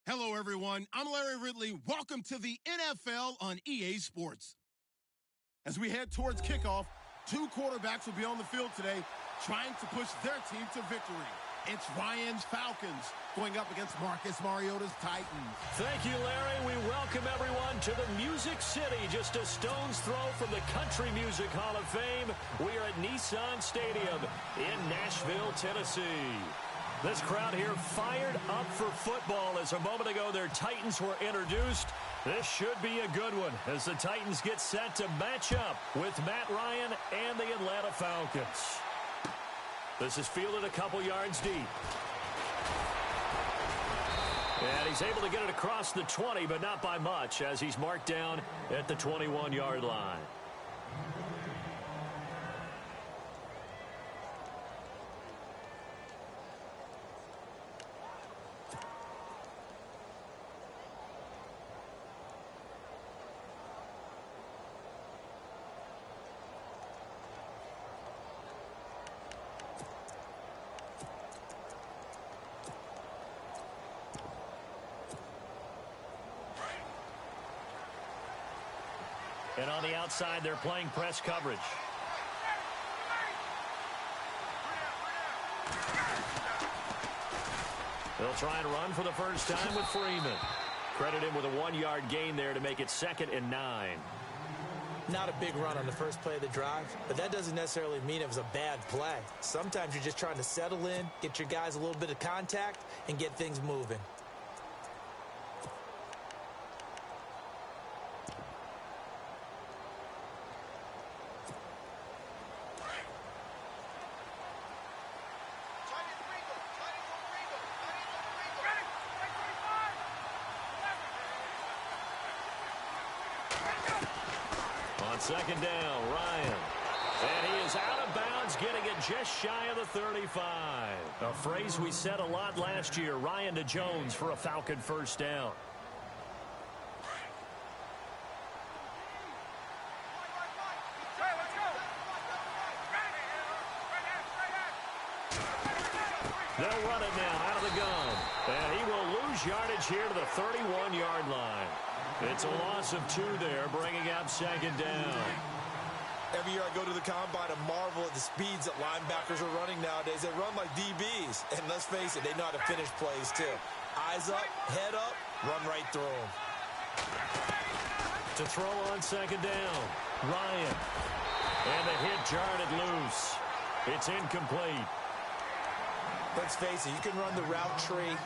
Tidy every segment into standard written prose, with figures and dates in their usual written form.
Hello, everyone. I'm Larry Ridley. Welcome to the NFL on EA Sports. As we head towards kickoff, two quarterbacks will be on the field today trying to push their team to victory. It's Ryan's Falcons going up against Marcus Mariota's Titans. Thank you, Larry. We welcome everyone to the Music City, just a stone's throw from the Country Music Hall of Fame. We are at Nissan Stadium in Nashville, Tennessee. This crowd here fired up for football as a moment ago their Titans were introduced. This should be a good one as the Titans get set to match up with Matt Ryan and the Atlanta Falcons. This is fielded a couple yards deep. And he's able to get it across the 20, but not by much as he's marked down at the 21-yard line. And on the outside, they're playing press coverage. They'll try and run for the first time with Freeman. Credit him with a 1-yard gain there to make it 2nd and 9. Not a big run on the first play of the drive, but that doesn't necessarily mean it was a bad play. Sometimes you're just trying to settle in, get your guys a little bit of contact, and get things moving. On 2nd down, Ryan. And he is out of bounds, getting it just shy of the 35. A phrase we said a lot last year, Ryan to Jones for a Falcon first down. They'll run it now out of the gun. And he will lose yardage here to the 31-yard line. It's a loss of 2 there, bringing up 2nd down. Every year I go to the combine and marvel at the speeds that linebackers are running nowadays. They run like DBs. And let's face it, they know how to finish plays too. Eyes up, head up, run right through them. To throw on 2nd down, Ryan. And the hit jarred it loose. It's incomplete. Let's face it, you can run the route tree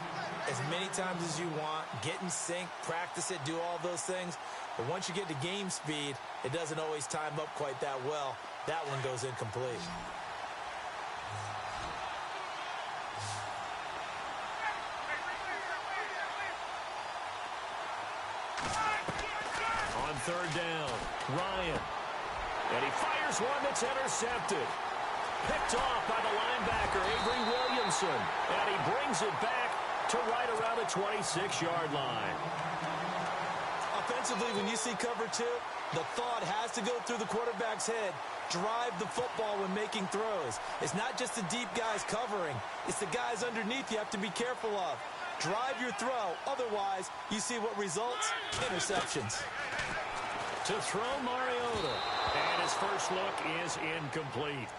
as many times as you want, get in sync, practice it, do all those things. But once you get to game speed, it doesn't always time up quite that well. That one goes incomplete. On 3rd down, Ryan. And he fires one that's intercepted. Picked off by the linebacker, Avery Williamson. And he brings it back to right around the 26-yard line. Offensively, when you see cover 2, the thought has to go through the quarterback's head. Drive the football when making throws. It's not just the deep guys covering. It's the guys underneath you have to be careful of. Drive your throw. Otherwise, you see what results? Interceptions. To throw Mariota. And his first look is incomplete.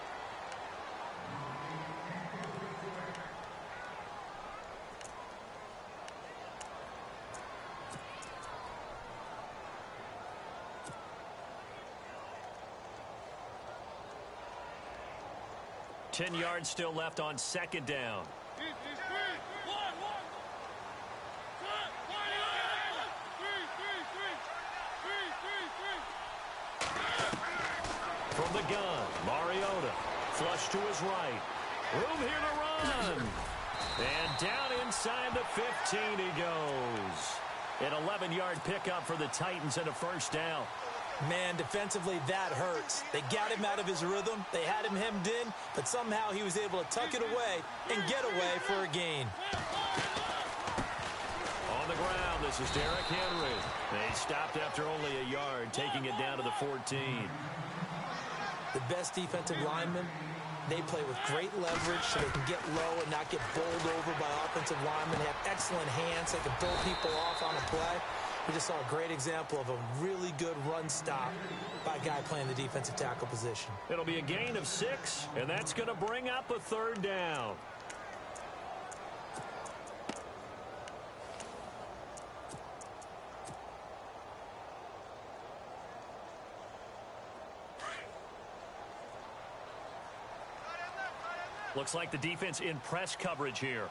Ten yards still left on 2nd down. From the gun, Mariota. Flush to his right. Room here to run. And down inside the 15 he goes. An 11-yard pickup for the Titans and a first down. Man, defensively, that hurts. They got him out of his rhythm. They had him hemmed in, but somehow he was able to tuck it away and get away for a gain. On the ground, this is Derrick Henry. They stopped after only a yard, taking it down to the 14. The best defensive lineman They play with great leverage so they can get low and not get bowled over by offensive linemen. They have excellent hands. They can throw people off on a play. We just saw a great example of a really good run stop by a guy playing the defensive tackle position. It'll be a gain of 6, and that's going to bring up a third down. Looks like the defense in press coverage here.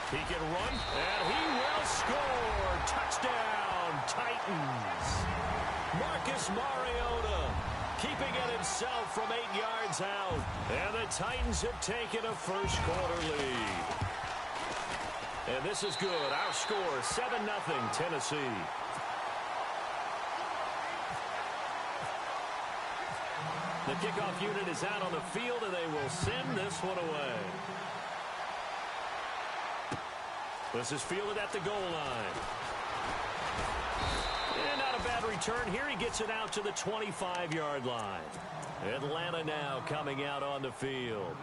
He can run, and he will score. Touchdown, Titans. Marcus Mariota keeping it himself from 8 yards out. And the Titans have taken a first-quarter lead. And this is good. Our score, 7-0 Tennessee. The kickoff unit is out on the field, and they will send this one away. This is fielded at the goal line. And not a bad return here. He gets it out to the 25-yard line. Atlanta now coming out on the field.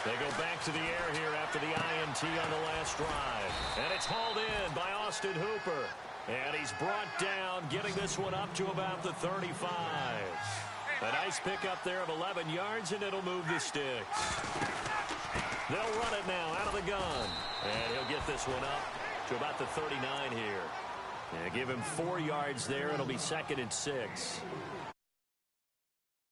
They go back to the air here after the INT on the last drive. And it's hauled in by Austin Hooper. And he's brought down, getting this one up to about the 35. A nice pickup there of 11 yards, and it'll move the sticks. They'll run it now out of the gun. And he'll get this one up to about the 39 here. And give him 4 yards there. It'll be 2nd and 6.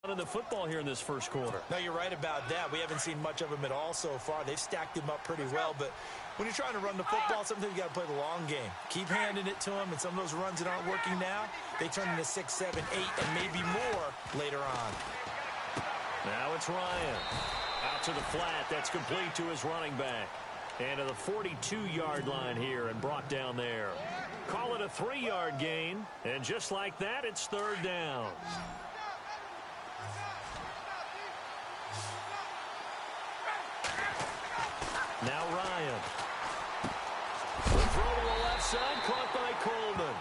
In the football here in this first quarter. No, you're right about that. We haven't seen much of them at all so far. They've stacked him up pretty well, but when you're trying to run the football, sometimes you got to play the long game. Keep handing it to him, and some of those runs that aren't working now, they turn into 6, 7, 8, and maybe more later on. Now it's Ryan. Out to the flat. That's complete to his running back. And to the 42-yard line here and brought down there. Call it a 3-yard gain, and just like that, it's 3rd down. Now Ryan. The throw to the left side, caught by Coleman.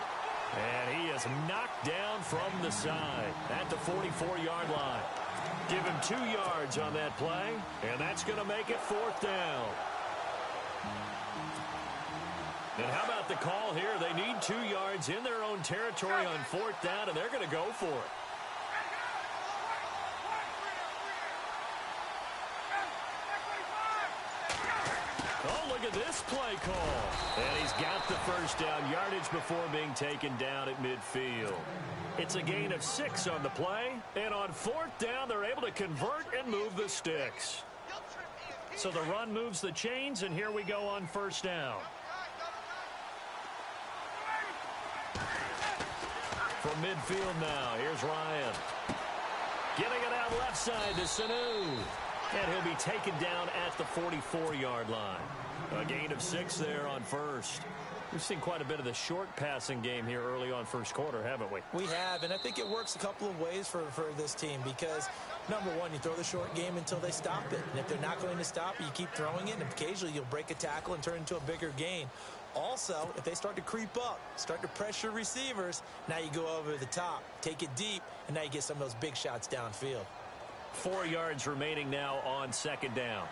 And he is knocked down from the side at the 44-yard line. Give him 2 yards on that play, and that's going to make it 4th down. And how about the call here? They need 2 yards in their own territory on 4th down, and they're going to go for it. Oh, look at this play call. And he's got the first down yardage before being taken down at midfield. It's a gain of 6 on the play. And on 4th down, they're able to convert and move the sticks. So the run moves the chains, and here we go on 1st down. From midfield now, here's Ryan. Getting it out left side to Sanu. And he'll be taken down at the 44-yard line. A gain of 6 there on 1st. We've seen quite a bit of the short passing game here early on 1st quarter, haven't we? We have, and I think it works a couple of ways for this team because, number one, you throw the short game until they stop it. And if they're not going to stop it, you keep throwing it, and occasionally you'll break a tackle and turn it into a bigger gain. Also, if they start to creep up, start to pressure receivers, now you go over the top, take it deep, and now you get some of those big shots downfield. 4 yards remaining now on 2nd down.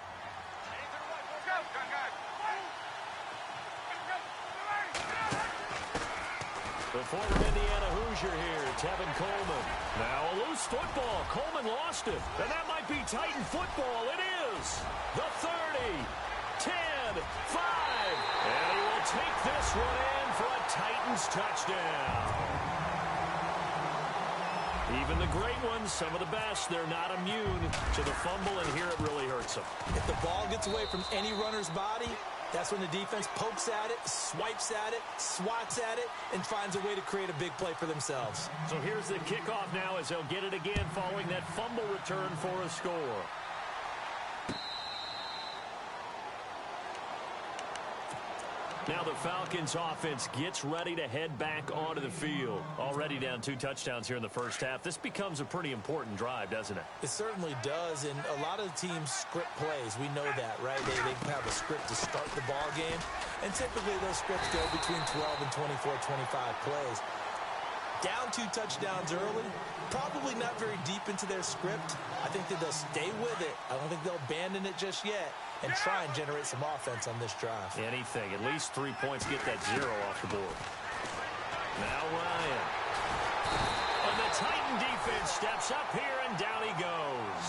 The former Indiana Hoosier here, Tevin Coleman. Now a loose football. Coleman lost it. And that might be Titan football. It is. The 30, 10, 5. And he will take this one in for a Titans touchdown. Even the great ones, some of the best, they're not immune to the fumble, and here it really hurts them. If the ball gets away from any runner's body, that's when the defense pokes at it, swipes at it, swats at it, and finds a way to create a big play for themselves. So here's the kickoff now as they'll get it again following that fumble return for a score. Now the Falcons offense gets ready to head back onto the field. Already down 2 touchdowns here in the first half. This becomes a pretty important drive, doesn't it? It certainly does, and a lot of the teams script plays. We know that, right? They have a script to start the ball game, and typically those scripts go between 12 and 24, 25 plays. Down 2 touchdowns early, probably not very deep into their script. I think that they'll stay with it. I don't think they'll abandon it just yet and try and generate some offense on this drive. Anything. At least 3 points, get that 0 off the board. Now Ryan. And the Titan defense steps up here, and down he goes.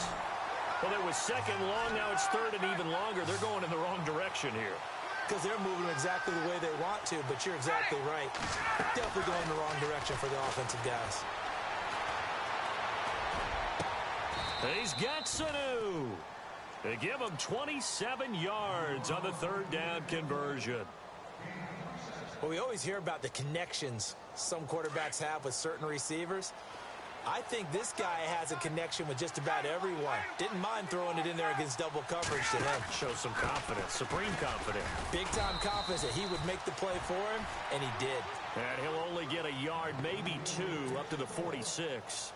Well, it was second long. Now it's third and even longer. They're going in the wrong direction here. Because they're moving exactly the way they want to, but you're exactly right. Definitely going in the wrong direction for the offensive guys. He's got Sanu. They give him 27 yards on the 3rd down conversion. Well, we always hear about the connections some quarterbacks have with certain receivers. I think this guy has a connection with just about everyone. Didn't mind throwing it in there against double coverage to him. Shows some confidence, supreme confidence. Big-time confidence that he would make the play for him, and he did. And he'll only get a yard, maybe 2, up to the 46.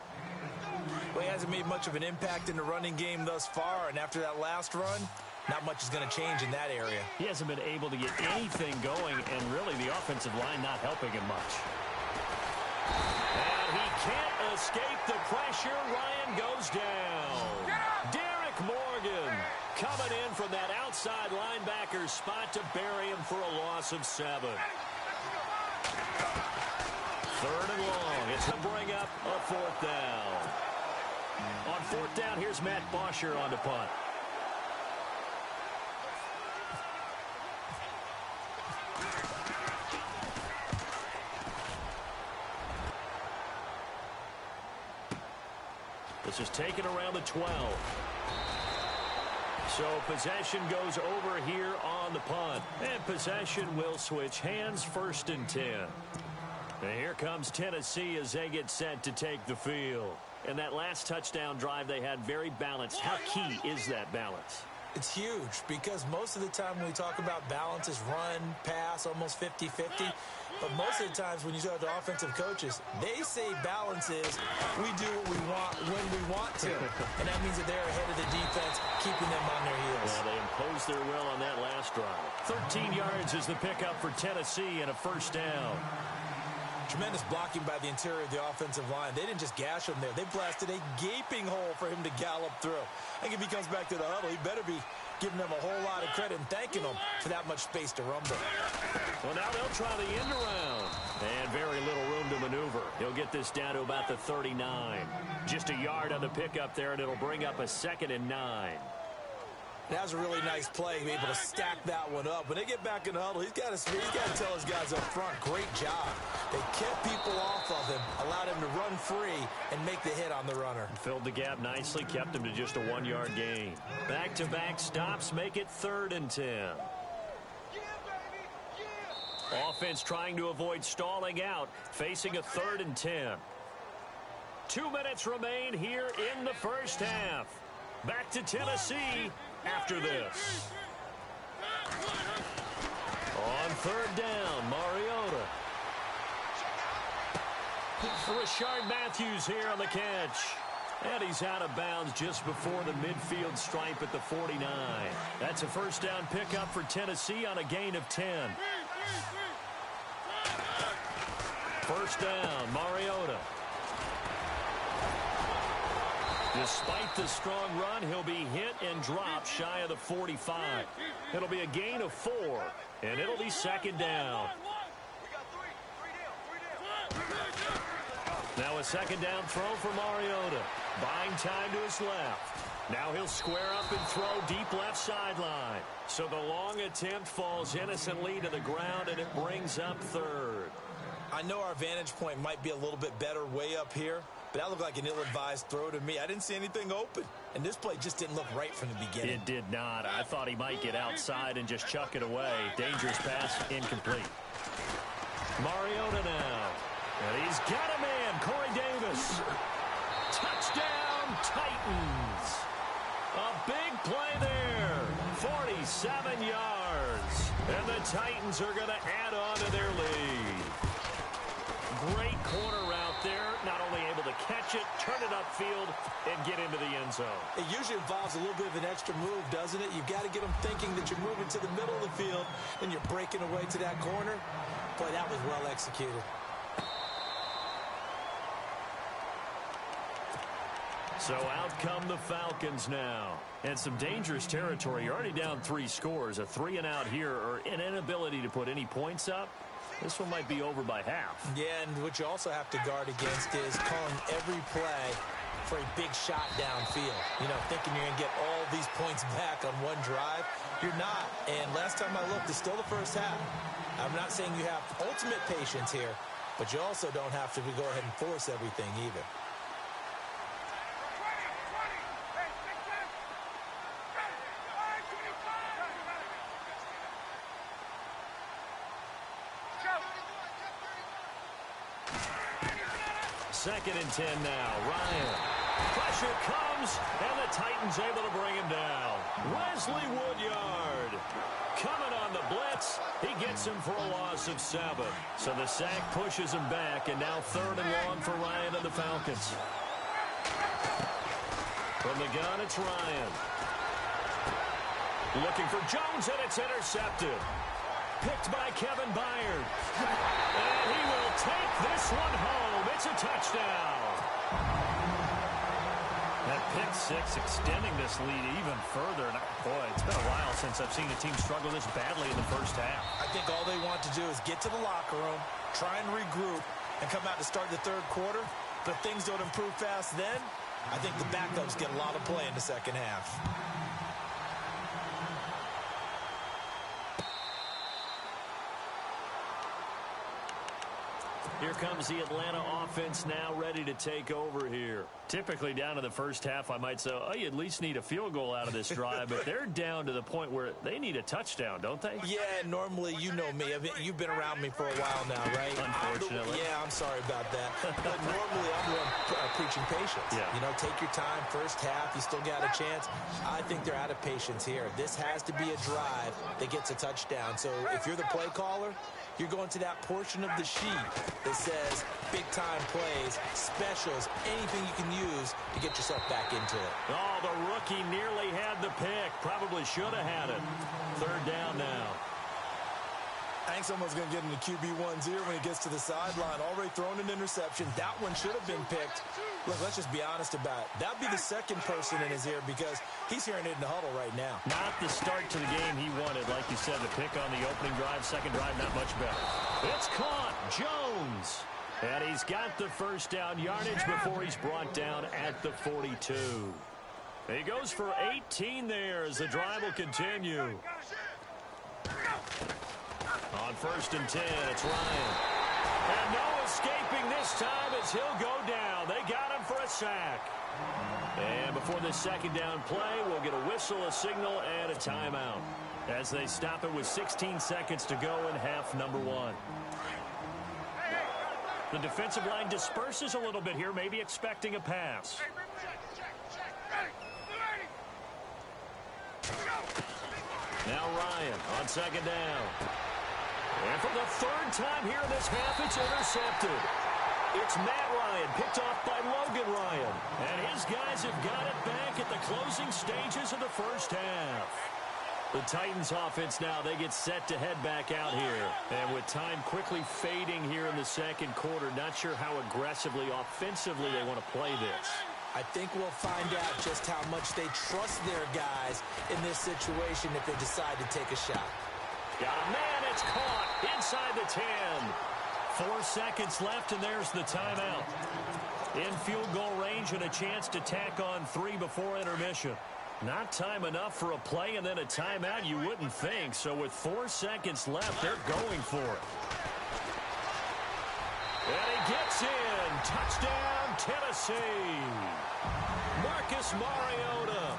Well, he hasn't made much of an impact in the running game thus far, and after that last run, not much is going to change in that area. He hasn't been able to get anything going, and really the offensive line not helping him much. And he can't escape the pressure. Ryan goes down. Derek Morgan coming in from that outside linebacker spot to bury him for a loss of 7. 3rd and long. It's to bring up a 4th down. On 4th down, here's Matt Bosher on the punt. This is taken around the 12. So possession goes over here on the punt. And possession will switch hands, 1st and 10. And here comes Tennessee as they get set to take the field. And that last touchdown drive they had very balanced. How key is that balance? It's huge because most of the time when we talk about balance is run, pass, almost 50-50. But most of the times when you talk to offensive coaches, they say balance is we do what we want when we want to. And that means that they're ahead of the defense, keeping them on their heels. Well, they imposed their will on that last drive. 13 yards is the pickup for Tennessee and a 1st down. Tremendous blocking by the interior of the offensive line. They didn't just gash him there. They blasted a gaping hole for him to gallop through. I think if he comes back to the huddle, he better be giving them a whole lot of credit and thanking them for that much space to rumble. Well, now they'll try the end around. And very little room to maneuver. He'll get this down to about the 39. Just a yard on the pickup there, and it'll bring up a 2nd and 9. That was a really nice play, be able to stack that one up. When they get back in the huddle, he's got to tell his guys up front, great job. They kept people off of him, allowed him to run free and make the hit on the runner. Filled the gap nicely, kept him to just a 1-yard gain. Back-to-back stops make it 3rd and 10. Offense trying to avoid stalling out, facing a 3rd and 10. 2 minutes remain here in the first half. Back to Tennessee after this. On 3rd down, Mariota. Rashard Matthews here on the catch. And he's out of bounds just before the midfield stripe at the 49. That's a 1st down pickup for Tennessee on a gain of 10. 1st down, Mariota. Despite the strong run, he'll be hit and dropped shy of the 45. It'll be a gain of 4, and it'll be 2nd down. Now a 2nd down throw for Mariota. Buying time to his left. Now he'll square up and throw deep left sideline. So the long attempt falls innocently to the ground, and it brings up 3rd. I know our vantage point might be a little bit better way up here, but that looked like an ill-advised throw to me. I didn't see anything open, and this play just didn't look right from the beginning. It did not. I thought he might get outside and just chuck it away. Dangerous pass, incomplete. Mariota now. And he's got a man, Corey Davis. Touchdown, Titans. A big play there. 7 yards. And the Titans are going to add on to their lead. Great corner route there. Not only able to catch it, turn it upfield, and get into the end zone. It usually involves a little bit of an extra move, doesn't it? You've got to get them thinking that you're moving to the middle of the field and you're breaking away to that corner. Boy, that was well executed. So out come the Falcons now. And some dangerous territory. You're already down 3 scores. A 3-and-out here, or an inability to put any points up. This one might be over by half. Yeah, and what you also have to guard against is calling every play for a big shot downfield. You know, thinking you're going to get all these points back on one drive. You're not. And last time I looked, it's still the first half. I'm not saying you have ultimate patience here, but you also don't have to go ahead and force everything either. Second and 10 now. Ryan. Pressure comes, and the Titans able to bring him down. Wesley Woodyard coming on the blitz. He gets him for a loss of 7. So the sack pushes him back, and now 3rd and long for Ryan and the Falcons. From the gun, it's Ryan. Looking for Jones, and it's intercepted. Picked by Kevin Byard. And he will take this one home. It's a touchdown. That pick 6 extending this lead even further. And boy, it's been a while since I've seen a team struggle this badly in the first half. I think all they want to do is get to the locker room, try and regroup, and come out to start the third quarter. But if things don't improve fast then, I think the backups get a lot of play in the second half. Here comes the Atlanta offense now ready to take over here. Typically down to the first half, I might say, oh, you at least need a field goal out of this drive, but they're down to the point where they need a touchdown, don't they? Yeah, normally, you know me. You've been around me for a while now, right? Unfortunately. I'm sorry about that. But normally, I'm the one preaching patience. Yeah. You know, take your time, first half, you still got a chance. I think they're out of patience here. This has to be a drive that gets a touchdown. So if you're the play caller, you're going to that portion of the sheet that says big-time plays, specials, anything you can use to get yourself back into it. Oh, the rookie nearly had the pick. Probably should have had it. 3rd down now. I think someone's going to get into QB1-0 when he gets to the sideline. Already thrown an interception. That one should have been picked. Look, let's just be honest about it. That would be the second person in his ear because he's hearing it in the huddle right now. Not the start to the game he wanted. Like you said, the pick on the opening drive, second drive, not much better. It's caught. Jones. And he's got the first down yardage before he's brought down at the 42. He goes for 18 there as the drive will continue. On 1st and 10, it's Ryan. And no escaping this time as he'll go down. They got him for a sack. And before this second down play, we'll get a whistle, a signal, and a timeout as they stop it with 16 seconds to go in half number 1. The defensive line disperses a little bit here, maybe expecting a pass. Now Ryan on 2nd down. And for the 3rd time here in this half, it's intercepted. It's Matt Ryan, picked off by Logan Ryan. And his guys have got it back at the closing stages of the first half. The Titans offense now, they get set to head back out here. And with time quickly fading here in the second quarter, not sure how aggressively, offensively they want to play this. I think we'll find out just how much they trust their guys in this situation if they decide to take a shot. Got a man, it's caught inside the 10. 4 seconds left, and there's the timeout. In field goal range and a chance to tack on 3 before intermission. Not time enough for a play and then a timeout, you wouldn't think. So with 4 seconds left, they're going for it. And he gets in. Touchdown, Tennessee. Marcus Mariota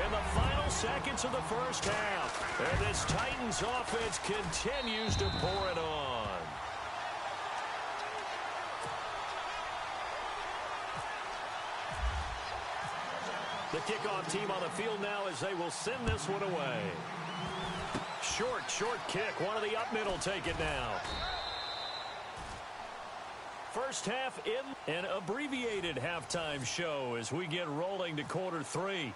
in the final seconds of the first half. And this Titans offense continues to pour it on. The kickoff team on the field now as they will send this one away. Short kick. One of the up middle take it now. First half in an abbreviated halftime show as we get rolling to quarter 3.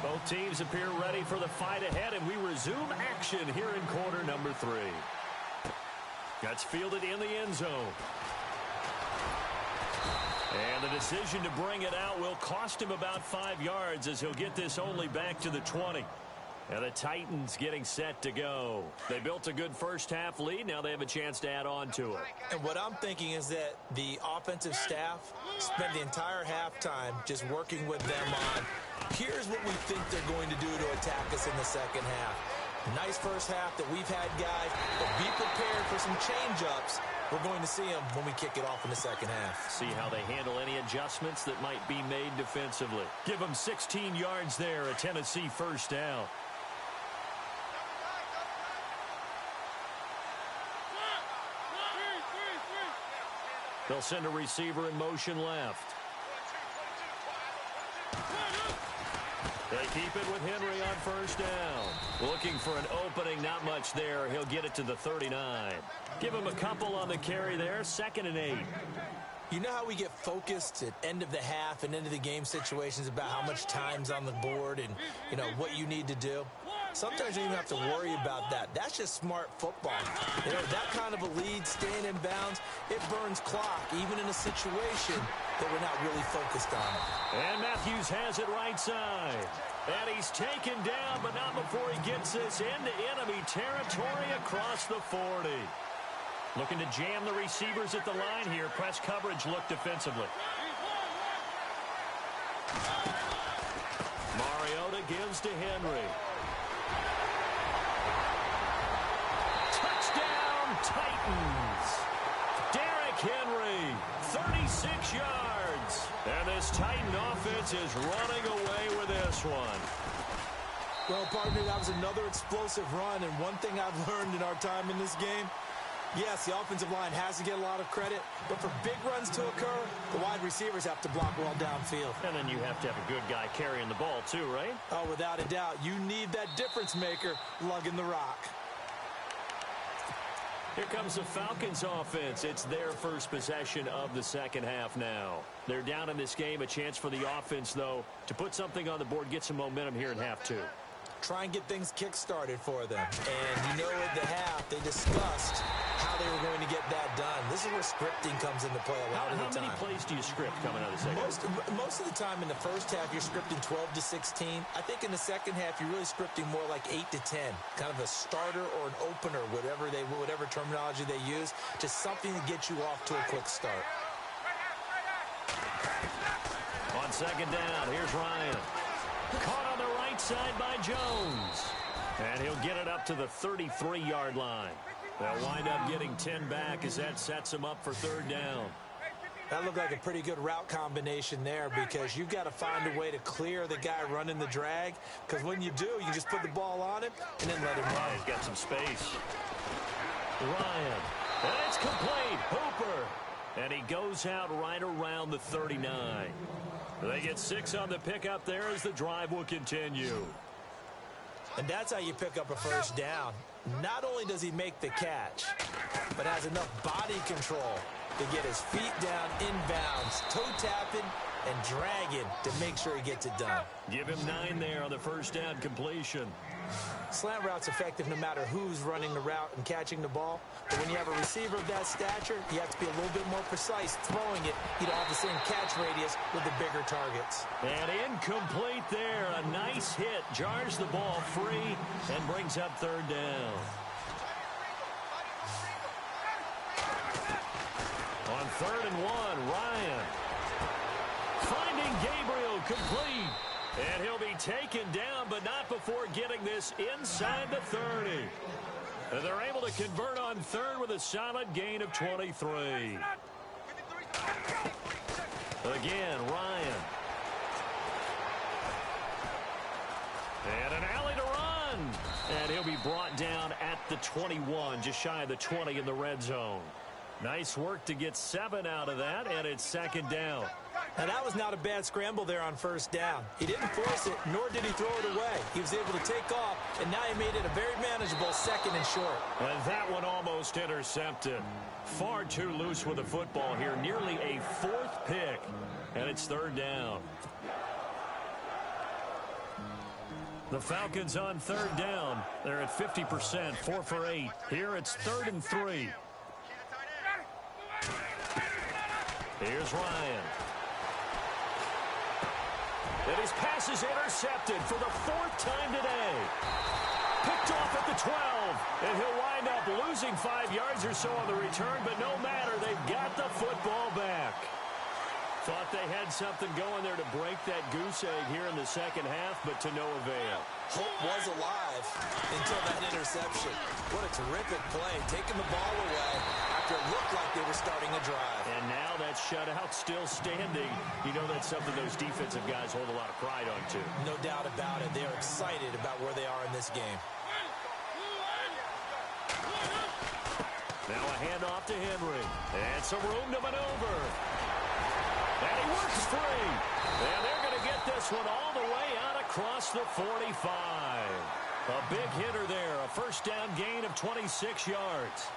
Both teams appear ready for the fight ahead, and we resume action here in quarter number 3. That's fielded in the end zone. And the decision to bring it out will cost him about 5 yards as he'll get this only back to the 20. And the Titans getting set to go. They built a good first half lead. Now they have a chance to add on to it. And what I'm thinking is that the offensive staff spent the entire halftime just working with them on, here's what we think they're going to do to attack us in the second half. Nice first half that we've had, guys, but be prepared for some change-ups. We're going to see them when we kick it off in the second half. See how they handle any adjustments that might be made defensively. Give them 16 yards there, a Tennessee first down. They'll send a receiver in motion left. They keep it with Henry on first down. Looking for an opening, not much there. He'll get it to the 39. Give him a couple on the carry there, 2nd and 8. You know how we get focused at end of the half and end of the game situations about how much time's on the board and, you know, what you need to do? Sometimes you don't even have to worry about that. That's just smart football. You know, that kind of a lead, staying in bounds, it burns clock, even in a situation that we're not really focused on. And Matthews has it right side. And he's taken down, but not before he gets this into enemy territory across the 40. Looking to jam the receivers at the line here. Press coverage look defensively. Mariota gives to Henry. Touchdown, Titans. Derrick Henry, 36 yards. And this Titan offense is running away with this one. Well, partner, that was another explosive run, and one thing I've learned in our time in this game, yes, the offensive line has to get a lot of credit, but for big runs to occur, the wide receivers have to block well downfield. And then you have to have a good guy carrying the ball too, right? Oh, without a doubt. You need that difference maker lugging the rock. Here comes the Falcons offense. It's their first possession of the second half now. They're down in this game. A chance for the offense, though, to put something on the board, get some momentum here in half 2. Try and get things kick-started for them. And you know at the half, they discussed how they were going to get that done. This is where scripting comes into play a lot of the time. How many plays do you script coming out of the second half? Most of the time in the first half, you're scripting 12 to 16. I think in the second half, you're really scripting more like 8 to 10. Kind of a starter or an opener, whatever terminology they use. Just something to get you off to a quick start. On second down, here's Ryan. Caught on the right side by Jones. And he'll get it up to the 33-yard line. They'll wind up getting 10 back as that sets him up for third down. That looked like a pretty good route combination there because you've got to find a way to clear the guy running the drag, because when you do, you just put the ball on him and then let him run. He's got some space. Ryan. And it's complete. Hooper. And he goes out right around the 39. They get 6 on the pickup there as the drive will continue. And that's how you pick up a first down. Not only does he make the catch, but has enough body control to get his feet down inbounds, toe tapping and dragging to make sure he gets it done. Give him 9 there on the first down completion. Slant route's effective no matter who's running the route and catching the ball. But when you have a receiver of that stature, you have to be a little bit more precise throwing it. You don't have the same catch radius with the bigger targets. And incomplete there. A nice hit. Jars the ball free and brings up third down. On 3rd and 1, Ryan. Finding Gabriel complete. And he'll be taken down, but not before getting this inside the 30. And they're able to convert on 3rd with a solid gain of 23. Again, Ryan. And an alley to run. And he'll be brought down at the 21, just shy of the 20 in the red zone. Nice work to get 7 out of that, and it's second down. Now, that was not a bad scramble there on first down. He didn't force it, nor did he throw it away. He was able to take off, and now he made it a very manageable second and short. And that one almost intercepted. Far too loose with the football here. Nearly a fourth pick, and it's third down. The Falcons on third down. They're at 50%, 4 for 8. Here it's 3rd and 3. Here's Ryan. And his pass is intercepted for the 4th time today. Picked off at the 12. And he'll wind up losing 5 yards or so on the return, but no matter, they've got the football back. Thought they had something going there to break that goose egg here in the second half, but to no avail. Hope was alive until that interception. What a terrific play, taking the ball away after it looked like they were starting a drive. And now that shutout still standing. You know that's something those defensive guys hold a lot of pride on, too. No doubt about it. They're excited about where they are in this game. Now a handoff to Henry. And some room to maneuver. And he works free. And they're going to get this one all the way out across the 45. A big hitter there. A first down gain of 26 yards.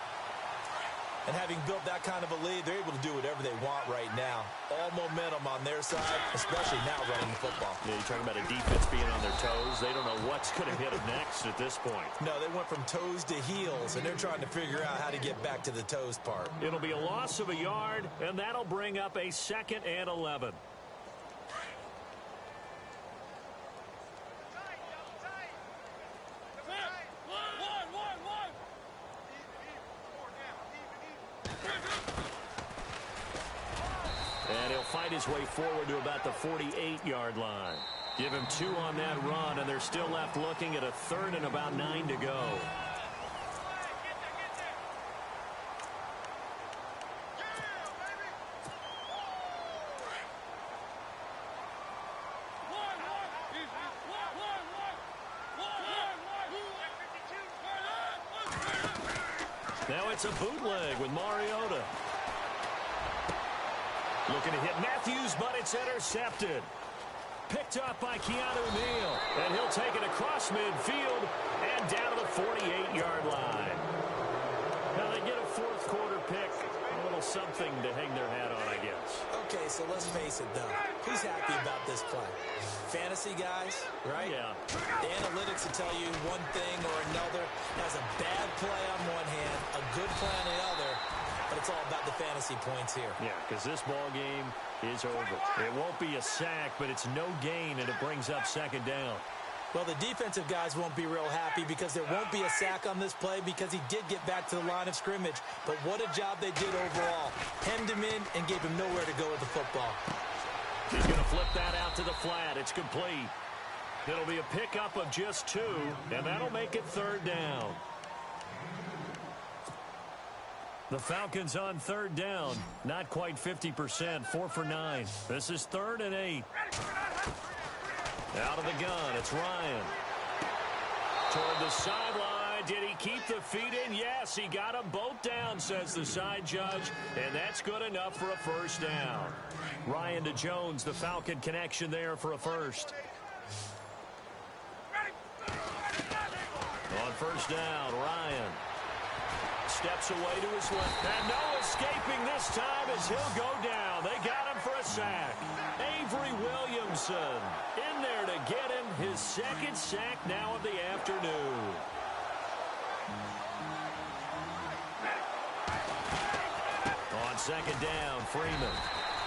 And having built that kind of a lead, they're able to do whatever they want right now. All momentum on their side, especially now running the football. Yeah, you're talking about a defense being on their toes. They don't know what's going to hit them next at this point. No, they went from toes to heels, and they're trying to figure out how to get back to the toes part. It'll be a loss of a yard, and that'll bring up a 2nd and 11. And he'll fight his way forward to about the 48-yard line. Give him 2 on that run, and they're still left looking at a 3rd and about 9 to go. Now it's a bootleg with Mariota. Looking to hit Matthews, but it's intercepted. Picked up by Keanu Neal. And he'll take it across midfield and down to the 48-yard line. Now they get a 4th quarter pick. A little something to hang their hat on, I guess. Okay, so let's face it, though. Who's happy about this play? Fantasy guys, right? Yeah. The analytics will tell you one thing or another. Has a bad play on one hand, a good play on the other. But it's all about the fantasy points here. Yeah, because this ball game is over. It won't be a sack, but it's no gain, and it brings up 2nd down. Well, the defensive guys won't be real happy because there won't be a sack on this play because he did get back to the line of scrimmage. But what a job they did overall. Hemmed him in and gave him nowhere to go with the football. He's going to flip that out to the flat. It's complete. It'll be a pickup of just 2, and that'll make it 3rd down. The Falcons on 3rd down. Not quite 50%, 4 for 9. This is 3rd and 8. Out of the gun, it's Ryan. Toward the sideline. Did he keep the feet in? Yes, he got them both down, says the side judge. And that's good enough for a first down. Ryan to Jones, the Falcon connection there for a first. On first down, Ryan steps away to his left. And no escaping this time as he'll go down. They got him for a sack. Avery Williamson in there to get him his 2nd sack now of the afternoon. On 2nd down, Freeman.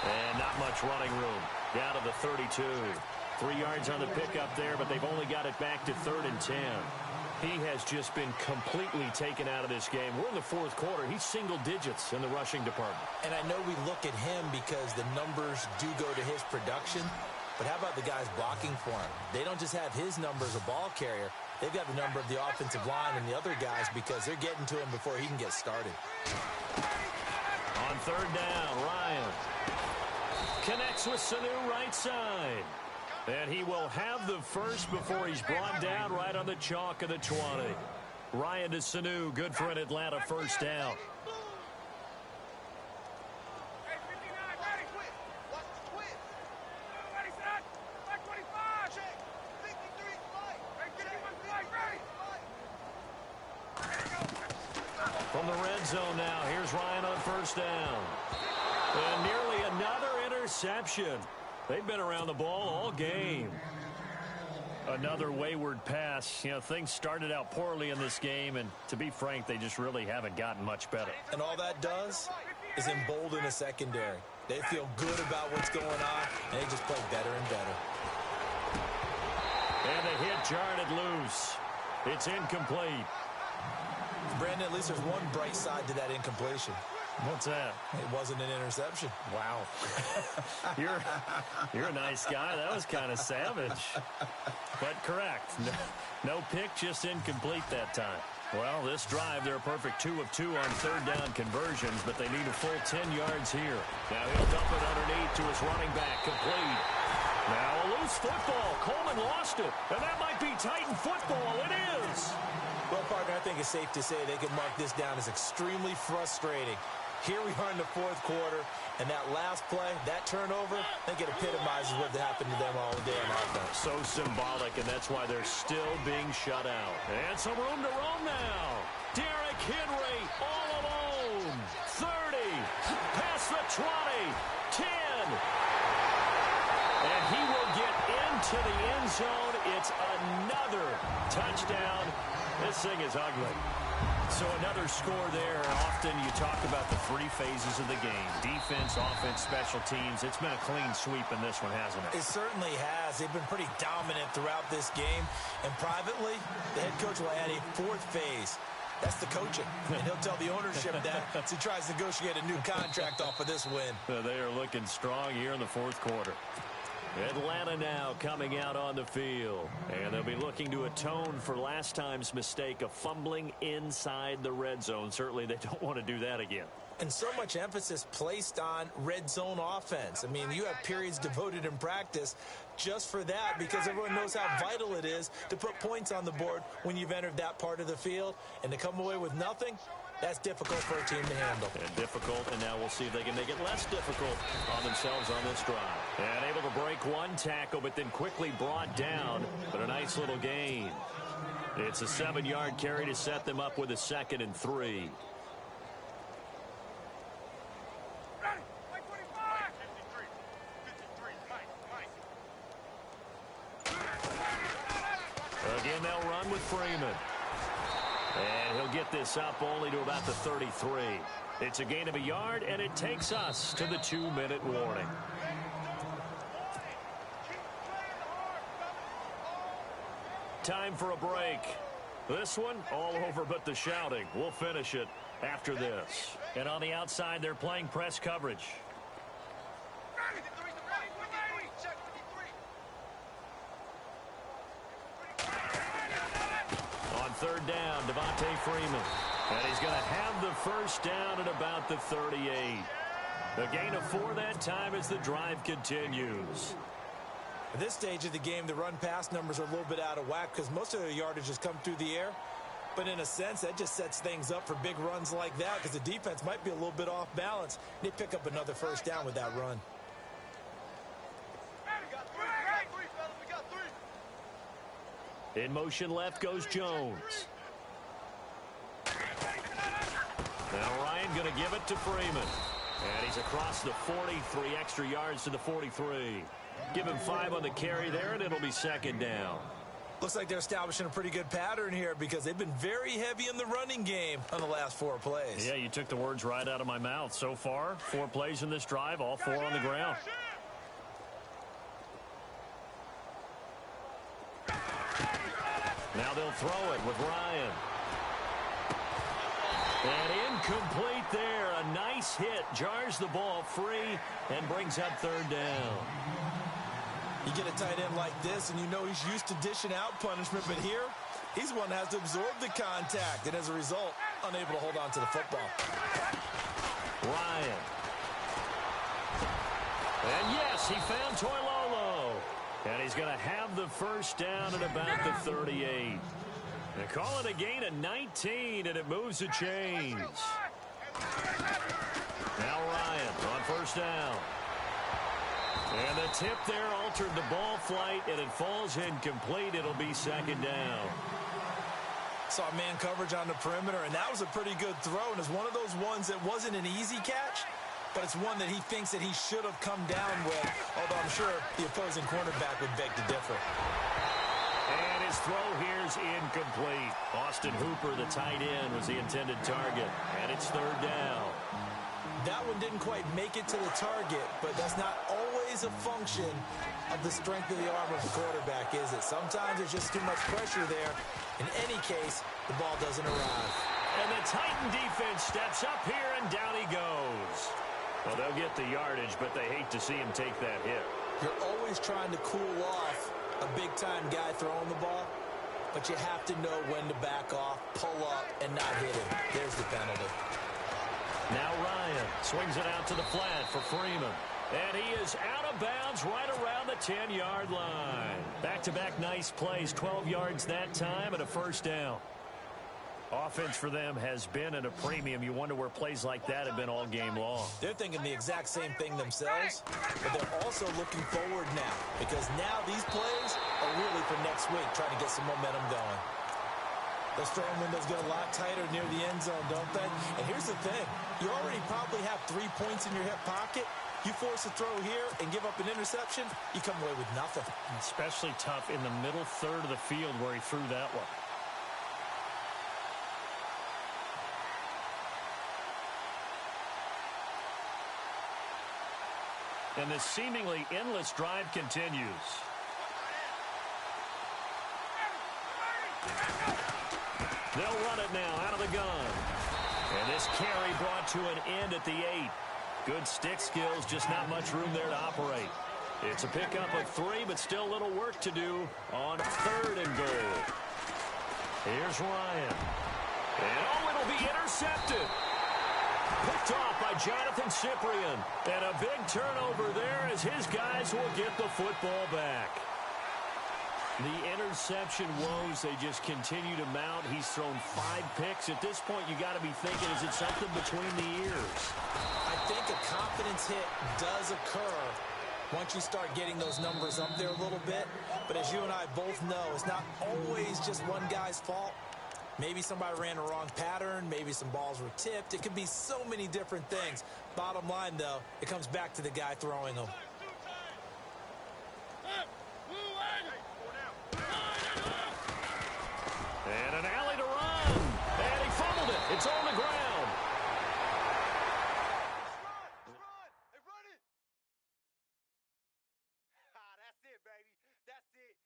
And not much running room. Down to the 32. 3 yards on the pickup there, but they've only got it back to 3rd and 10. He has just been completely taken out of this game. We're in the 4th quarter. He's single digits in the rushing department. And I know we look at him because the numbers do go to his production. But how about the guys blocking for him? They don't just have his number as a ball carrier. They've got the number of the offensive line and the other guys because they're getting to him before he can get started. On 3rd down, Ryan connects with Sanu right side. And he will have the first before he's brought down right on the chalk of the 20. Ryan to Sanu, good for an Atlanta first down. from the red zone now. Here's Ryan on first down. And nearly another interception. They've been around the ball all game. Another wayward pass. You know, things started out poorly in this game, and to be frank, they just really haven't gotten much better. And all that does is embolden a secondary. They feel good about what's going on, and they just play better and better. And the hit jarred it loose. It's incomplete. Brandon, at least there's one bright side to that incompletion. What's that? It wasn't an interception. Wow. You're a nice guy. That was kind of savage. But correct. No pick, just incomplete that time. Well, this drive, they're a perfect 2 of 2 on third down conversions, but they need a full 10 yards here. Now he'll dump it underneath to his running back, complete. Now a loose football. Coleman lost it, and that might be Titan football. It is. Well, partner, I think it's safe to say they can mark this down as extremely frustrating. Here we are in the fourth quarter, and that last play, that turnover, I think it epitomizes what happened to them all day on offense. So symbolic, and that's why they're still being shut out. And some room to roam now. Derrick Henry all alone. 30, past the 20, 10. And he will get into the end zone. It's another touchdown. This thing is ugly. So another score there. Often you talk about the three phases of the game. Defense, offense, special teams. It's been a clean sweep in this one, hasn't it? It certainly has. They've been pretty dominant throughout this game. And privately, the head coach will add a fourth phase. That's the coaching. And he'll tell the ownership that as he tries to negotiate a new contract off of this win. They are looking strong here in the fourth quarter. Atlanta now coming out on the field. And they'll be looking to atone for last time's mistake of fumbling inside the red zone. Certainly they don't want to do that again. And so much emphasis placed on red zone offense. I mean, you have periods devoted in practice just for that because everyone knows how vital it is to put points on the board when you've entered that part of the field. And to come away with nothing, that's difficult for a team to handle. And difficult, and now we'll see if they can make it less difficult on themselves on this drive. And able to break one tackle, but then quickly brought down. But a nice little gain. It's a 7-yard carry to set them up with a 2nd and 3. Again, they'll run with Freeman. And he'll get this up only to about the 33. It's a gain of a yard, and it takes us to the 2-minute warning. Time for a break. This one, all over but the shouting. We'll finish it after this. And on the outside, they're playing press coverage. Third down, Devontae Freeman. And he's going to have the first down at about the 38. A gain of 4 that time as the drive continues. At this stage of the game, the run-pass numbers are a little bit out of whack because most of their yardage has come through the air. But in a sense, that just sets things up for big runs like that because the defense might be a little bit off balance. They pick up another first down with that run. In motion left goes Jones. Now Ryan going to give it to Freeman. And he's across the 43, extra yards to the 43. Give him 5 on the carry there, and it'll be 2nd down. Looks like they're establishing a pretty good pattern here because they've been very heavy in the running game on the last 4 plays. Yeah, you took the words right out of my mouth. So far, 4 plays in this drive, all 4 on the ground. Now they'll throw it with Ryan. And incomplete there. A nice hit. Jars the ball free and brings up 3rd down. You get a tight end like this, and you know he's used to dishing out punishment. But here, he's one that has to absorb the contact. And as a result, unable to hold on to the football. Ryan. And yes, he found Toilolo. And he's going to have the first down at about the 38. They call it a gain of 19, and it moves the chains. Now Ryan on first down. And the tip there altered the ball flight, and it falls incomplete. It'll be 2nd down. Saw man coverage on the perimeter, and that was a pretty good throw. And it's one of those ones that wasn't an easy catch, but it's one that he thinks that he should have come down with, although I'm sure the opposing cornerback would beg to differ. And his throw here's incomplete. Austin Hooper, the tight end, was the intended target, and it's third down. That one didn't quite make it to the target, but that's not always a function of the strength of the arm of the quarterback, is it? Sometimes there's just too much pressure there. In any case, the ball doesn't arrive. And the Titan defense steps up here, and down he goes. Well, they'll get the yardage, but they hate to see him take that hit. You're always trying to cool off a big-time guy throwing the ball, but you have to know when to back off, pull up, and not hit him. There's the penalty. Now Ryan swings it out to the flat for Freeman. And he is out of bounds right around the 10-yard line. Back-to-back nice plays, 12 yards that time and a first down. Offense for them has been at a premium. You wonder where plays like that have been all game long. They're thinking the exact same thing themselves, but they're also looking forward now because now these plays are really for next week, trying to get some momentum going. Those throwing windows get a lot tighter near the end zone, don't they? And here's the thing. You already probably have 3 points in your hip pocket. You force a throw here and give up an interception, you come away with nothing. Especially tough in the middle third of the field where he threw that one. And this seemingly endless drive continues. They'll run it now out of the gun. And this carry brought to an end at the 8. Good stick skills, just not much room there to operate. It's a pickup of 3, but still a little work to do on 3rd and goal. Here's Ryan. And it'll be intercepted. Picked off by Jonathan Cyprien. And a big turnover there as his guys will get the football back. The interception woes, they just continue to mount. He's thrown 5 picks. At this point, you got to be thinking, is it something between the ears? I think a confidence hit does occur once you start getting those numbers up there a little bit. But as you and I both know, it's not always just one guy's fault. Maybe somebody ran a wrong pattern. Maybe some balls were tipped. It could be so many different things. Bottom line, though, it comes back to the guy throwing them. And an alley to run. And he fumbled it. It's on the ground. Run it. That's it, baby. That's it.